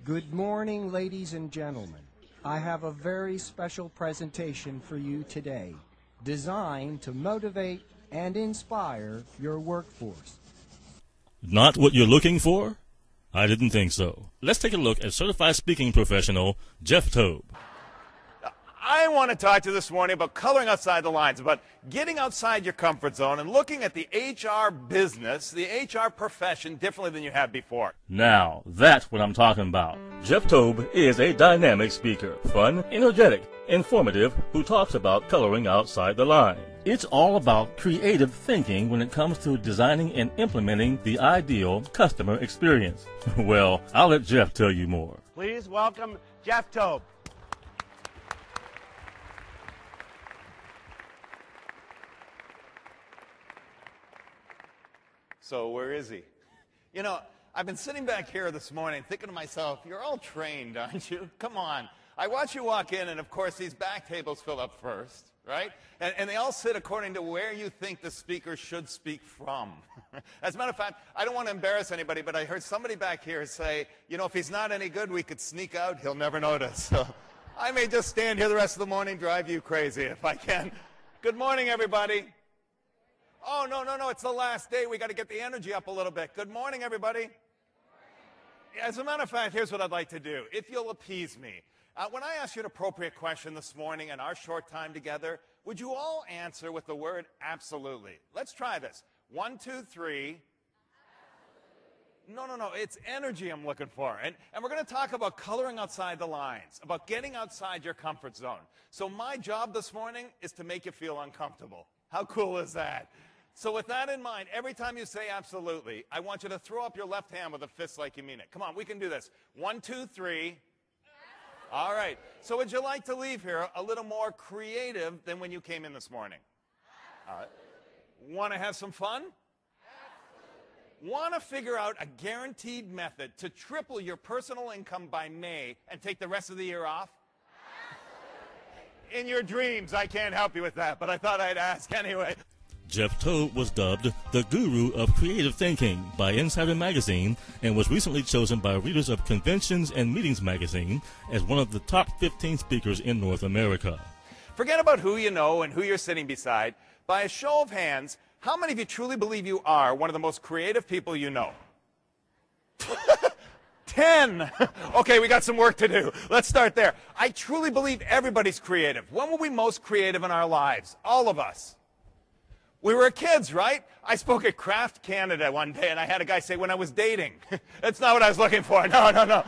Good morning, ladies and gentlemen. I have a very special presentation for you today, designed to motivate and inspire your workforce. Not what you're looking for? I didn't think so. Let's take a look at certified speaking professional Jeff Tobe. I want to talk to you this morning about coloring outside the lines, about getting outside your comfort zone and looking at the HR business, the HR profession differently than you have before. Now, that's what I'm talking about. Jeff Tobe is a dynamic speaker, fun, energetic, informative, who talks about coloring outside the line. It's all about creative thinking when it comes to designing and implementing the ideal customer experience. Well, I'll let Jeff tell you more. Please welcome Jeff Tobe. So where is he? You know, I've been sitting back here this morning thinking to myself, you're all trained, aren't you? Come on. I watch you walk in, and of course these back tables fill up first, right? And they all sit according to where you think the speaker should speak from. As a matter of fact, I don't want to embarrass anybody, but I heard somebody back here say, you know, if he's not any good, we could sneak out. He'll never notice. So I may just stand here the rest of the morning, drive you crazy if I can. Good morning, everybody. Oh, no, it's the last day. We got to get the energy up a little bit. Good morning, everybody. As a matter of fact, here's what I'd like to do, if you'll appease me. When I ask you an appropriate question this morning in our short time together, would you all answer with the word absolutely? Let's try this. 1, 2, 3. No, it's energy I'm looking for. And we're going to talk about coloring outside the lines, about getting outside your comfort zone. So my job this morning is to make you feel uncomfortable. How cool is that? So with that in mind, every time you say absolutely, I want you to throw up your left hand with a fist like you mean it. Come on, we can do this. 1, 2, 3. All right. So would you like to leave here a little more creative than when you came in this morning? All right. Want to have some fun? Want to figure out a guaranteed method to triple your personal income by May and take the rest of the year off? In your dreams, I can't help you with that, but I thought I'd ask anyway. Jeff Tobe was dubbed the guru of creative thinking by Insider Magazine and was recently chosen by readers of Conventions and Meetings magazine as one of the top 15 speakers in North America. Forget about who you know and who you're sitting beside. By a show of hands, how many of you truly believe you are one of the most creative people you know? 10. Okay, we got some work to do. Let's start there. I truly believe everybody's creative. When were we most creative in our lives? All of us. We were kids, right? I spoke at Craft Canada one day, and I had a guy say, when I was dating. That's not what I was looking for. No.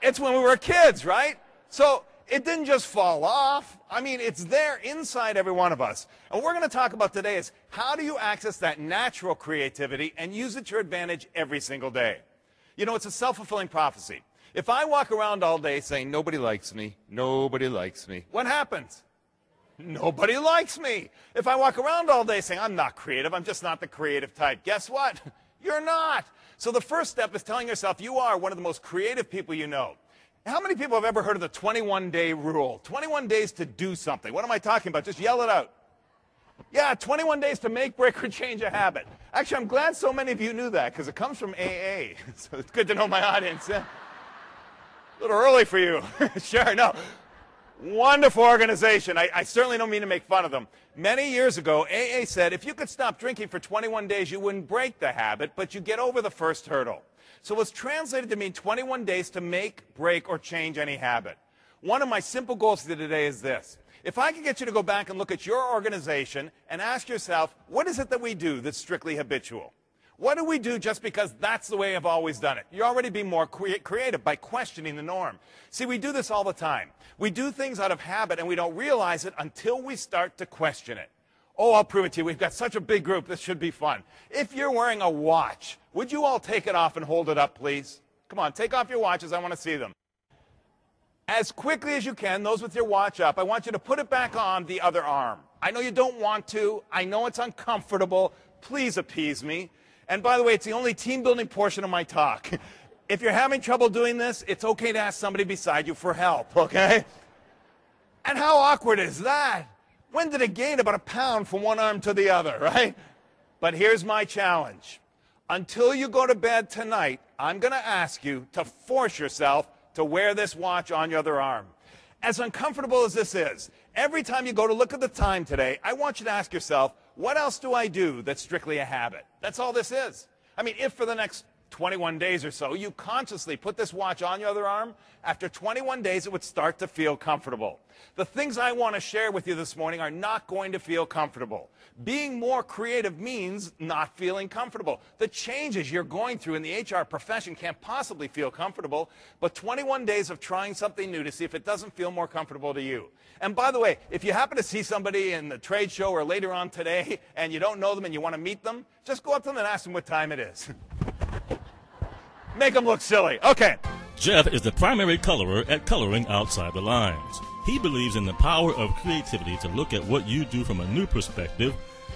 It's when we were kids, right? So it didn't just fall off. I mean, it's there inside every one of us. And what we're going to talk about today is how do you access that natural creativity and use it to your advantage every single day? You know, it's a self-fulfilling prophecy. If I walk around all day saying, nobody likes me, what happens? Nobody likes me. If I walk around all day saying, I'm not creative, I'm just not the creative type, guess what? You're not. So the first step is telling yourself you are one of the most creative people you know. How many people have ever heard of the 21-day rule? 21 days to do something. What am I talking about? Just yell it out. Yeah, 21 days to make, break, or change a habit. Actually, I'm glad so many of you knew that because it comes from AA. So it's good to know my audience. Yeah. A little early for you. Sure, no. Wonderful organization. I certainly don't mean to make fun of them. Many years ago, AA said if you could stop drinking for 21 days, you wouldn't break the habit, but you get over the first hurdle. So it's translated to mean 21 days to make, break, or change any habit. One of my simple goals for today is this. If I could get you to go back and look at your organization and ask yourself, what is it that we do that's strictly habitual? What do we do just because that's the way I've always done it? You're already being more creative by questioning the norm. See, we do this all the time. We do things out of habit and we don't realize it until we start to question it. Oh, I'll prove it to you. We've got such a big group. This should be fun. If you're wearing a watch, would you all take it off and hold it up, please? Come on, take off your watches. I want to see them. As quickly as you can, those with your watch up, I want you to put it back on the other arm. I know you don't want to. I know it's uncomfortable. Please appease me. And by the way, it's the only team-building portion of my talk. If you're having trouble doing this, it's okay to ask somebody beside you for help, okay? And how awkward is that? When did it gain about a pound from one arm to the other, right? But here's my challenge. Until you go to bed tonight, I'm going to ask you to force yourself to wear this watch on your other arm. As uncomfortable as this is, every time you go to look at the time today, I want you to ask yourself, what else do I do that's strictly a habit? That's all this is. I mean, if for the next 21 days or so, you consciously put this watch on your other arm, after 21 days, it would start to feel comfortable. The things I want to share with you this morning are not going to feel comfortable. Being more creative means not feeling comfortable. The changes you're going through in the HR profession can't possibly feel comfortable, but 21 days of trying something new to see if it doesn't feel more comfortable to you. And by the way, if you happen to see somebody in the trade show or later on today and you don't know them and you want to meet them, just go up to them and ask them what time it is. Make them look silly. Okay. Jeff is the primary colorer at Coloring Outside the Lines. He believes in the power of creativity to look at what you do from a new perspective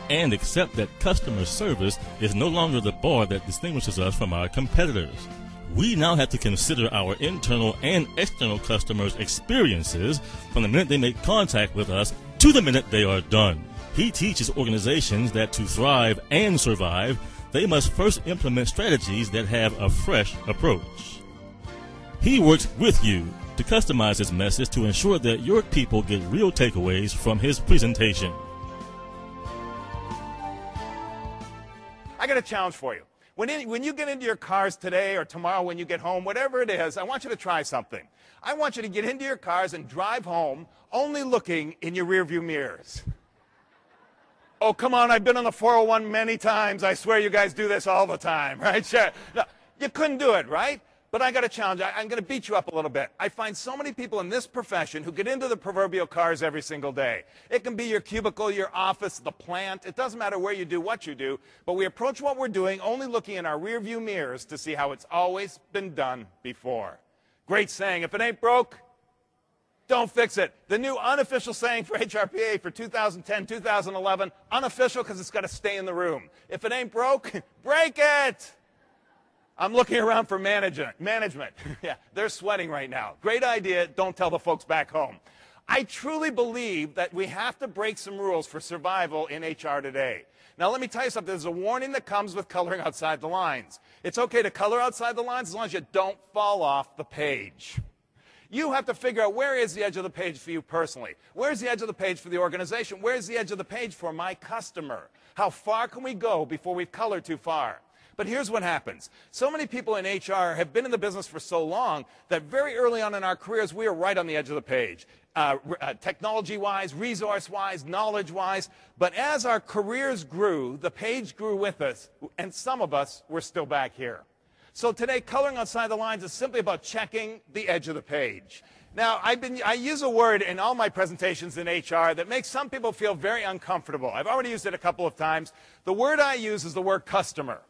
and accept that customer service is no longer the bar that distinguishes us from our competitors. We now have to consider our internal and external customers' experiences from the minute they make contact with us to the minute they are done. He teaches organizations that to thrive and survive, they must first implement strategies that have a fresh approach. He works with you to customize his message to ensure that your people get real takeaways from his presentation. I got a challenge for you. When you get into your cars today or tomorrow when you get home, whatever it is, I want you to try something. I want you to get into your cars and drive home only looking in your rearview mirrors. Oh, come on, I've been on the 401 many times. I swear you guys do this all the time, right? Sure. No, you couldn't do it, right? But I got a challenge. I'm going to beat you up a little bit. I find so many people in this profession who get into the proverbial cars every single day. It can be your cubicle, your office, the plant. It doesn't matter where you do what you do. But we approach what we're doing only looking in our rearview mirrors to see how it's always been done before. Great saying. If it ain't broke, don't fix it. The new unofficial saying for HRPA for 2010, 2011, unofficial because it's got to stay in the room. If it ain't broke, break it. I'm looking around for management. Yeah, they're sweating right now. Great idea. Don't tell the folks back home. I truly believe that we have to break some rules for survival in HR today. Now, let me tell you something. There's a warning that comes with coloring outside the lines. It's okay to color outside the lines as long as you don't fall off the page. You have to figure out where is the edge of the page for you personally. Where's the edge of the page for the organization? Where's the edge of the page for my customer? How far can we go before we've colored too far? But here's what happens. So many people in HR have been in the business for so long that very early on in our careers, we are right on the edge of the page. Technology-wise, resource-wise, knowledge-wise. But as our careers grew, the page grew with us, and some of us were still back here. So today, coloring outside the lines is simply about checking the edge of the page. Now, I use a word in all my presentations in HR that makes some people feel very uncomfortable. I've already used it a couple of times. The word I use is the word customer.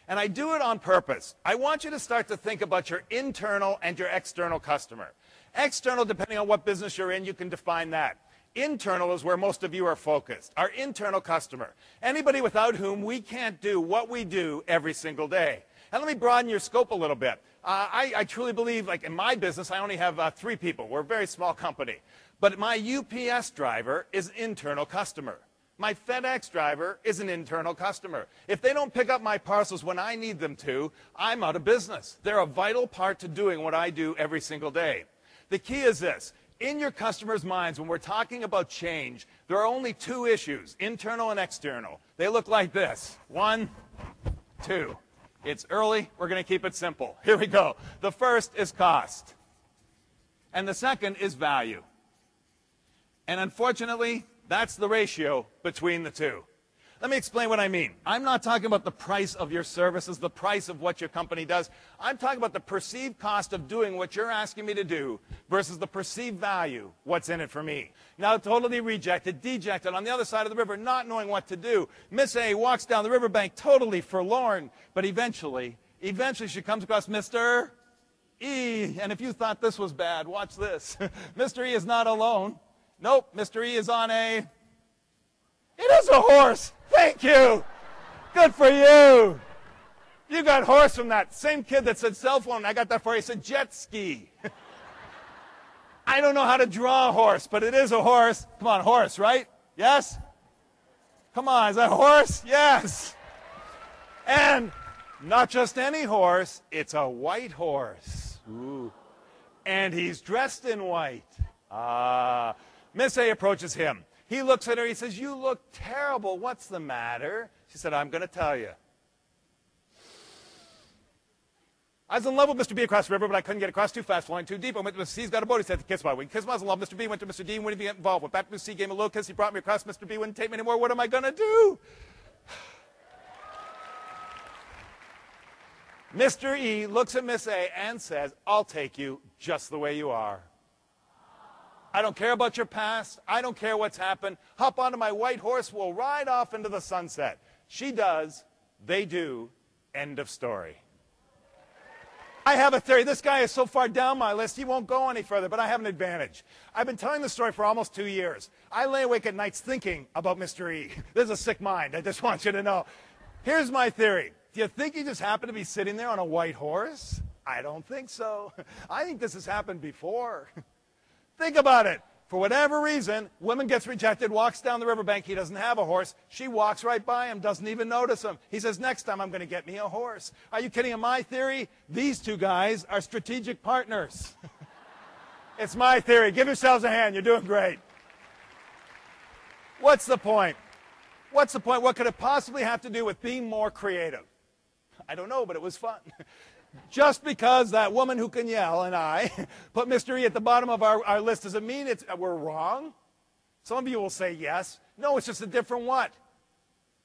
And I do it on purpose. I want you to start to think about your internal and your external customer. External, depending on what business you're in, you can define that. Internal is where most of you are focused, our internal customer. Anybody without whom we can't do what we do every single day. And let me broaden your scope a little bit. I truly believe, like in my business, I only have 3 people. We're a very small company. But my UPS driver is an internal customer. My FedEx driver is an internal customer. If they don't pick up my parcels when I need them to, I'm out of business. They're a vital part to doing what I do every single day. The key is this. In your customers' minds, when we're talking about change, there are only 2 issues, internal and external. They look like this. 1, 2. It's early. We're going to keep it simple. Here we go. The first is cost. And the second is value. And unfortunately, that's the ratio between the 2. Let me explain what I mean. I'm not talking about the price of your services, the price of what your company does. I'm talking about the perceived cost of doing what you're asking me to do versus the perceived value, what's in it for me. Now, totally rejected, dejected, on the other side of the river, not knowing what to do. Miss A walks down the riverbank totally forlorn, but eventually she comes across Mr. E. And if you thought this was bad, watch this. Mr. E is not alone. Nope, Mr. E is on a... It is a horse. Thank you. Good for you. You got horse from that. Same kid that said cell phone. I got that for you. He said jet ski. I don't know how to draw a horse, but it is a horse. Come on, horse, right? Yes? Come on, is that a horse? Yes. And Not just any horse, it's a white horse. Ooh. And he's dressed in white. Miss A approaches him. He looks at her, he says, "You look terrible. What's the matter?" She said, "I'm going to tell you. I was in love with Mr. B across the river, but I couldn't get across too fast, flying too deep. I went to Mr. C's, got a boat, he said, kiss my wing. Kiss my, I was in love with Mr. B, went to Mr. D, wouldn't get involved. Went back to Mr. C, gave him a little kiss, he brought me across. Mr. B wouldn't take me anymore. What am I going to do?" Mr. E looks at Miss A and says, "I'll take you just the way you are. I don't care about your past. I don't care what's happened. Hop onto my white horse. We'll ride off into the sunset." She does. They do. End of story. I have a theory. This guy is so far down my list, he won't go any further, but I have an advantage. I've been telling this story for almost 2 years. I lay awake at nights thinking about Mr. E. This is a sick mind. I just want you to know. Here's my theory. Do you think he just happened to be sitting there on a white horse? I don't think so. I think this has happened before. Think about it. For whatever reason, woman gets rejected, walks down the riverbank. He doesn't have a horse. She walks right by him, doesn't even notice him. He says, "Next time I'm going to get me a horse." Are you kidding? In my theory, these two guys are strategic partners. It's my theory. Give yourselves a hand. You're doing great. What's the point? What's the point? What could it possibly have to do with being more creative? I don't know, but it was fun. Just because that woman who can yell and I put Mr. E at the bottom of our list, does it mean we're wrong? Some of you will say yes. No, it's just a different what?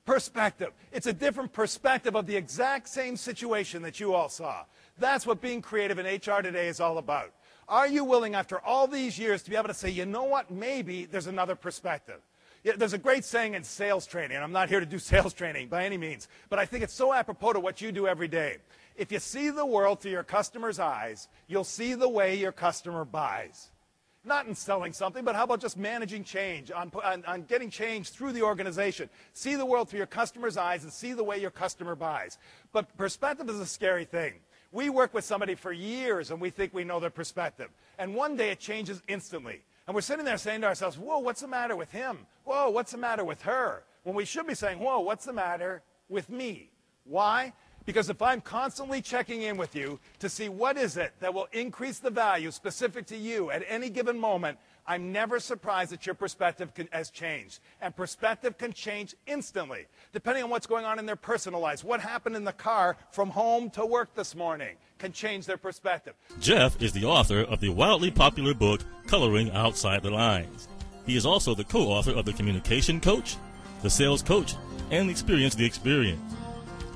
Perspective. It's a different perspective of the exact same situation that you all saw. That's what being creative in HR today is all about. Are you willing, after all these years, to be able to say, you know what, maybe there's another perspective? Yeah, there's a great saying in sales training, and I'm not here to do sales training by any means, but I think it's so apropos to what you do every day. If you see the world through your customer's eyes, you'll see the way your customer buys. Not in selling something, but how about just managing change, on getting change through the organization. See the world through your customer's eyes and see the way your customer buys. But perspective is a scary thing. We work with somebody for years and we think we know their perspective. And one day it changes instantly. And we're sitting there saying to ourselves, "Whoa, what's the matter with him? Whoa, what's the matter with her?" When we should be saying, "Whoa, what's the matter with me?" Why? Because if I'm constantly checking in with you to see what is it that will increase the value specific to you at any given moment, I'm never surprised that your perspective has changed. And perspective can change instantly, depending on what's going on in their personal lives. What happened in the car from home to work this morning can change their perspective. Jeff is the author of the wildly popular book, Coloring Outside the Lines. He is also the co-author of The Communication Coach, The Sales Coach, and Experience the Experience.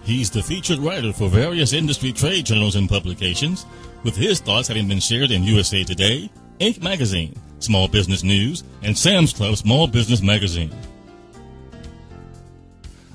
He's the featured writer for various industry trade journals and publications, with his thoughts having been shared in USA Today, Inc. Magazine, Small Business News, and Sam's Club Small Business Magazine.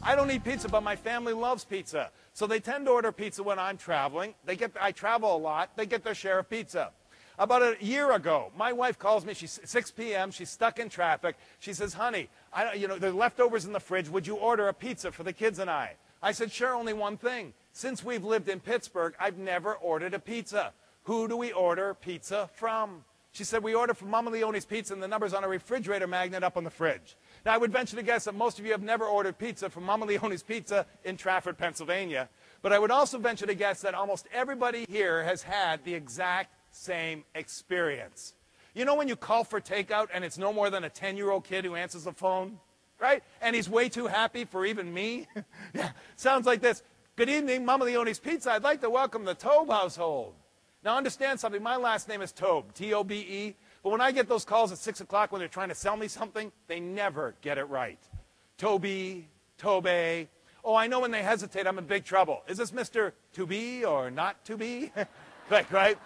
I don't eat pizza, but my family loves pizza. So they tend to order pizza when I'm traveling. I travel a lot. They get their share of pizza. About a year ago, my wife calls me. She's 6 p.m. She's stuck in traffic. She says, "Honey, there are leftovers in the fridge. Would you order a pizza for the kids and I?" I said, "Sure, only one thing. Since we've lived in Pittsburgh, I've never ordered a pizza. Who do we order pizza from?" She said, "We order from Mama Leone's Pizza, and the number's on a refrigerator magnet up on the fridge." Now, I would venture to guess that most of you have never ordered pizza from Mama Leone's Pizza in Trafford, Pennsylvania. But I would also venture to guess that almost everybody here has had the exact same experience. You know when you call for takeout and it's no more than a 10-year-old kid who answers the phone? Right? And he's way too happy for even me. Yeah, sounds like this. "Good evening, Mama Leone's Pizza. I'd like to welcome the Tobe household." Now understand something. My last name is Tobe, T-O-B-E. But when I get those calls at 6 o'clock when they're trying to sell me something, they never get it right. Tobe, Tobe. Oh, I know when they hesitate, I'm in big trouble. Is this Mr. To be or not to be? Right?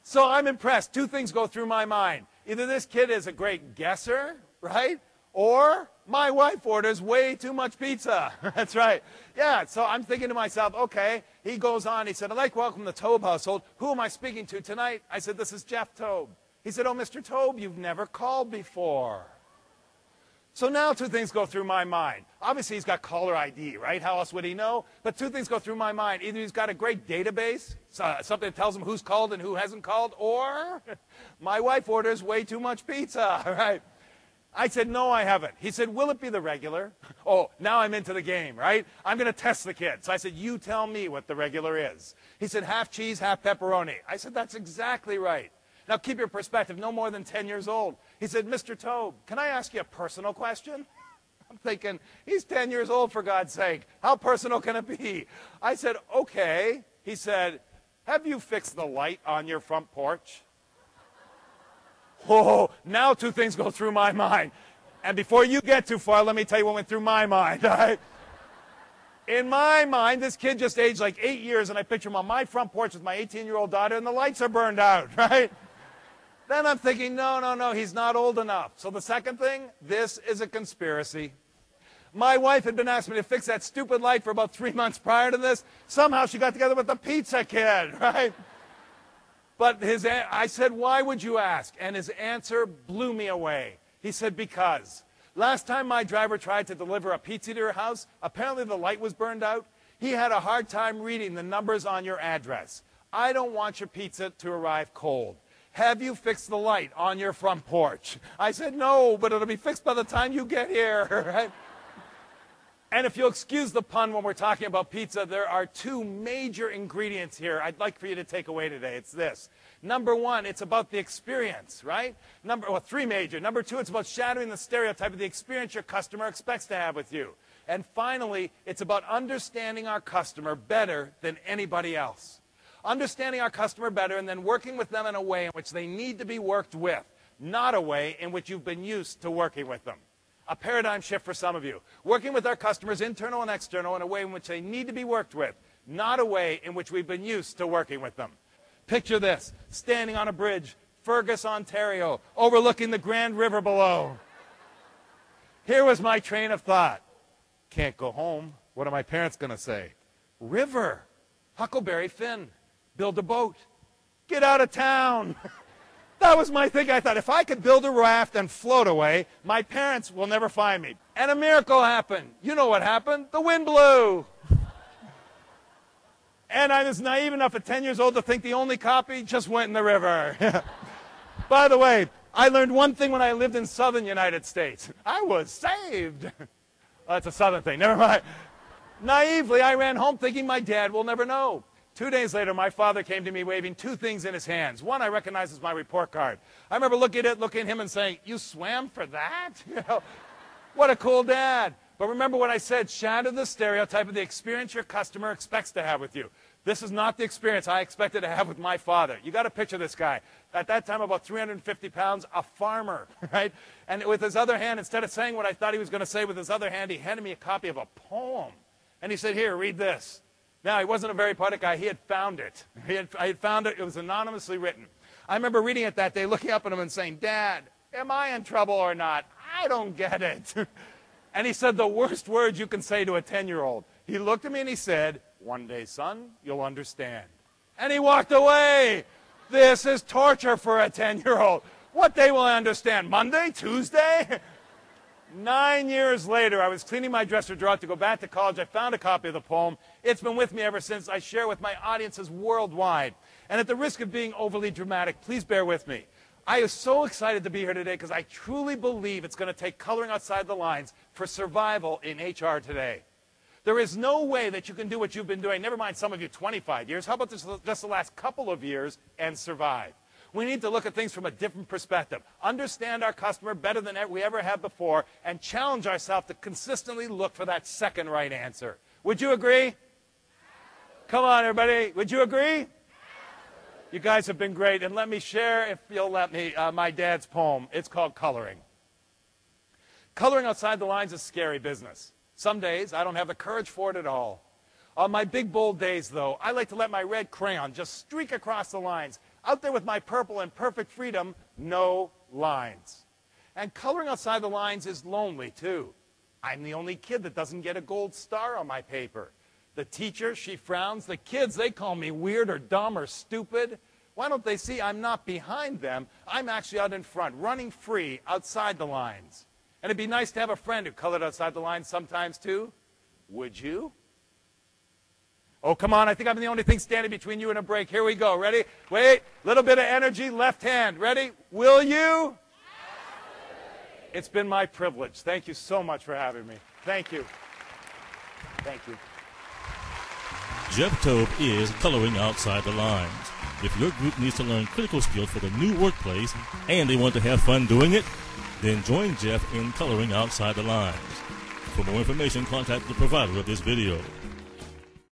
So I'm impressed. Two things go through my mind. Either this kid is a great guesser, right? Or my wife orders way too much pizza. That's right. Yeah, so I'm thinking to myself, okay. He goes on. He said, "I'd like to welcome the Tobe household. Who am I speaking to tonight?" I said, "This is Jeff Tobe." He said, "Oh, Mr. Tobe, you've never called before." So now two things go through my mind. Obviously, he's got caller ID, right? How else would he know? But two things go through my mind. Either he's got a great database, something that tells him who's called and who hasn't called, or my wife orders way too much pizza, right? I said, no, I haven't. He said, will it be the regular? Oh, now I'm into the game, right? I'm going to test the kid. So I said, you tell me what the regular is. He said, half cheese, half pepperoni. I said, that's exactly right. Now keep your perspective, no more than 10 years old. He said, Mr. Tobe, can I ask you a personal question? I'm thinking, he's 10 years old, for God's sake. How personal can it be? I said, okay. He said, have you fixed the light on your front porch? Oh, now two things go through my mind. And before you get too far, let me tell you what went through my mind. Right? In my mind, this kid just aged like 8 years, and I picture him on my front porch with my 18-year-old daughter, and the lights are burned out, right? Then I'm thinking, no, he's not old enough. So the second thing, this is a conspiracy. My wife had been asking me to fix that stupid light for about 3 months prior to this. Somehow she got together with the pizza kid, right? But I said, why would you ask? And his answer blew me away. He said, because last time my driver tried to deliver a pizza to your house, apparently the light was burned out. He had a hard time reading the numbers on your address. I don't want your pizza to arrive cold. Have you fixed the light on your front porch? I said, no, but it'll be fixed by the time you get here. Right? And if you'll excuse the pun when we're talking about pizza, there are two major ingredients here I'd like for you to take away today. It's this. Number one, it's about the experience, right? Three major. Number two, it's about shattering the stereotype of the experience your customer expects to have with you. And finally, it's about understanding our customer better than anybody else. Understanding our customer better and then working with them in a way in which they need to be worked with, not a way in which you've been used to working with them. A paradigm shift for some of you. Working with our customers, internal and external, in a way in which they need to be worked with, not a way in which we've been used to working with them. Picture this, standing on a bridge, Fergus, Ontario, overlooking the Grand River below. Here was my train of thought. Can't go home. What are my parents going to say? River, Huckleberry Finn, build a boat, get out of town. That was my thing. I thought, if I could build a raft and float away, my parents will never find me. And a miracle happened. You know what happened? The wind blew. And I was naive enough at 10 years old to think the only copy just went in the river. By the way, I learned one thing when I lived in southern United States. I was saved. That's a southern thing. Never mind. Naively, I ran home thinking my dad will never know. 2 days later, my father came to me waving two things in his hands. One I recognized as my report card. I remember looking at him and saying, you swam for that? You know, what a cool dad. But remember what I said, shatter the stereotype of the experience your customer expects to have with you. This is not the experience I expected to have with my father. You got to picture this guy. At that time, about 350 pounds, a farmer, right? And with his other hand, instead of saying what I thought he was going to say with his other hand, he handed me a copy of a poem. And he said, here, read this. Now, he wasn't a very poetic guy. He had found it. I had found it. It was anonymously written. I remember reading it that day, looking up at him and saying, Dad, am I in trouble or not? I don't get it. And he said the worst words you can say to a 10-year-old. He looked at me and he said, one day, son, you'll understand. And he walked away. This is torture for a 10-year-old. What day will I understand? Monday? Tuesday? 9 years later, I was cleaning my dresser drawer to go back to college. I found a copy of the poem. It's been with me ever since. I share it with my audiences worldwide. And at the risk of being overly dramatic, please bear with me. I am so excited to be here today because I truly believe it's going to take coloring outside the lines for survival in HR today. There is no way that you can do what you've been doing, never mind some of you 25 years. How about just the last couple of years and survive? We need to look at things from a different perspective, understand our customer better than we ever have before, and challenge ourselves to consistently look for that second right answer. Would you agree? Come on, everybody. Would you agree? You guys have been great. And let me share, if you'll let me, my dad's poem. It's called Coloring. Coloring outside the lines is scary business. Some days, I don't have the courage for it at all. On my big, bold days, though, I like to let my red crayon just streak across the lines. Out there with my purple and perfect freedom, no lines. And coloring outside the lines is lonely, too. I'm the only kid that doesn't get a gold star on my paper. The teacher, she frowns. The kids, they call me weird or dumb or stupid. Why don't they see I'm not behind them? I'm actually out in front, running free outside the lines. And it'd be nice to have a friend who colored outside the lines sometimes, too. Would you? Oh, come on, I think I'm the only thing standing between you and a break. Here we go. Ready? Wait, little bit of energy, left hand. Ready? Will you? It's been my privilege. Thank you so much for having me. Thank you. Thank you. Jeff Tobe is Coloring Outside the Lines. If your group needs to learn critical skills for the new workplace and they want to have fun doing it, then join Jeff in Coloring Outside the Lines. For more information, contact the provider of this video.